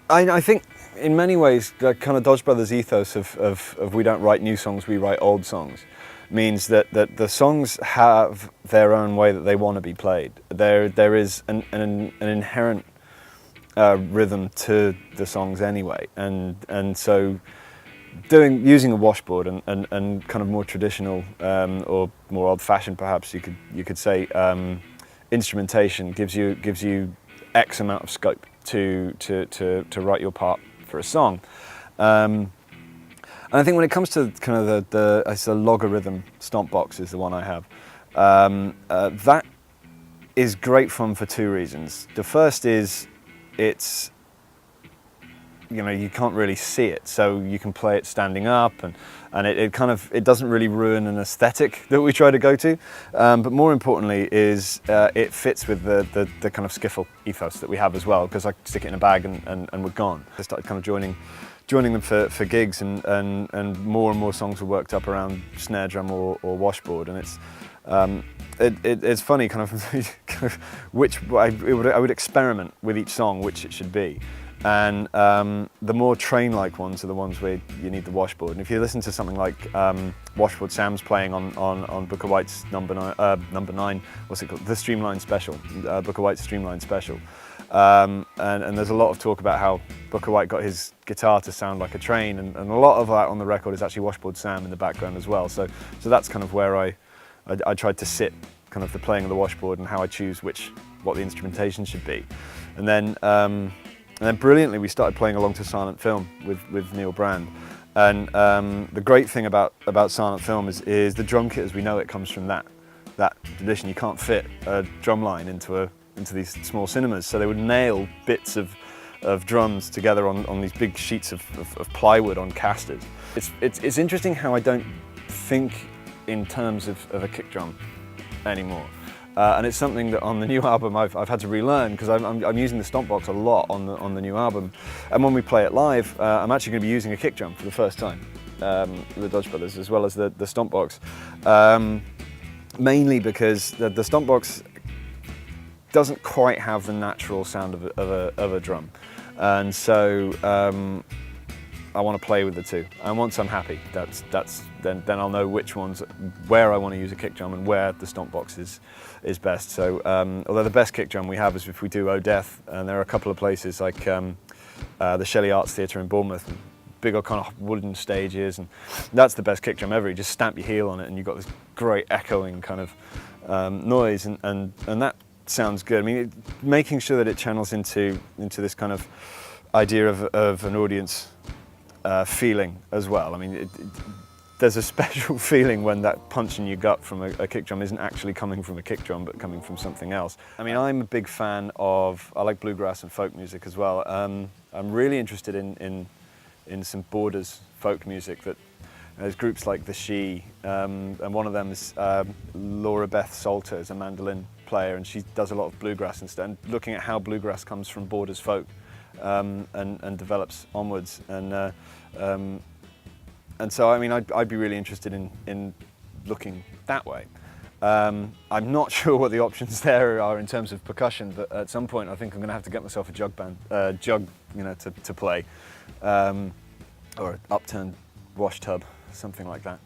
I think in many ways the kind of Dodge Brothers ethos of we don't write new songs, we write old songs, means that the songs have their own way that they want to be played. There is an inherent rhythm to the songs anyway, and so using a washboard and kind of more traditional or more old-fashioned, perhaps you could say, instrumentation gives you X amount of scope to write your part for a song. And I think when it comes to kind of the logarithm stomp box is the one I have. That is great fun for two reasons. The first is it's, you know, you can't really see it, so you can play it standing up, and it doesn't really ruin an aesthetic that we try to go to. But more importantly is it fits with the kind of skiffle ethos that we have as well, because I stick it in a bag and we're gone. I started kind of joining them for gigs, and more songs were worked up around snare drum or washboard, and it's funny kind of which I would experiment with each song which it should be. And the more train-like ones are the ones where you need the washboard. And if you listen to something like Washboard Sam's playing on Booker White's number 9, what's it called? The Streamline Special, Booker White's Streamline Special. And there's a lot of talk about how Booker White got his guitar to sound like a train, and a lot of that on the record is actually Washboard Sam in the background as well. So that's kind of where I tried to sit kind of the playing of the washboard and how I choose what the instrumentation should be. And then brilliantly, we started playing along to Silent Film with Neil Brand. And the great thing about Silent Film is the drum kit as we know it comes from that tradition. You can't fit a drum line into these small cinemas, so they would nail bits of drums together on these big sheets of plywood on casters. It's interesting how I don't think in terms of a kick drum anymore. And it's something that on the new album I've had to relearn, because I'm using the stomp box a lot on the new album. And when we play it live, I'm actually going to be using a kick drum for the first time, the Dodge Brothers, as well as the stomp box. Mainly because the stomp box doesn't quite have the natural sound of a drum. And so I want to play with the two, and once I'm happy, then I'll know where I want to use a kick drum and where the stomp box is best. So although the best kick drum we have is if we do Oh Death, and there are a couple of places like the Shelley Arts Theatre in Bournemouth, big old kind of wooden stages, and that's the best kick drum ever. You just stamp your heel on it and you've got this great echoing kind of noise, and that sounds good. I mean, making sure that it channels into this kind of idea of an audience feeling as well. I mean, there's a special feeling when that punch in your gut from a kick drum isn't actually coming from a kick drum, but coming from something else. I mean, I'm a big fan I like bluegrass and folk music as well. I'm really interested in some Borders folk music. That there's groups like the She, and one of them is Laura Beth Salter, is a mandolin player, and she does a lot of bluegrass and stuff, and looking at how bluegrass comes from Borders folk and develops onwards. And so, I mean, I'd be really interested in looking that way. I'm not sure what the options there are in terms of percussion, but at some point I think I'm going to have to get myself a jug, you know, to play, or an upturned wash tub, something like that.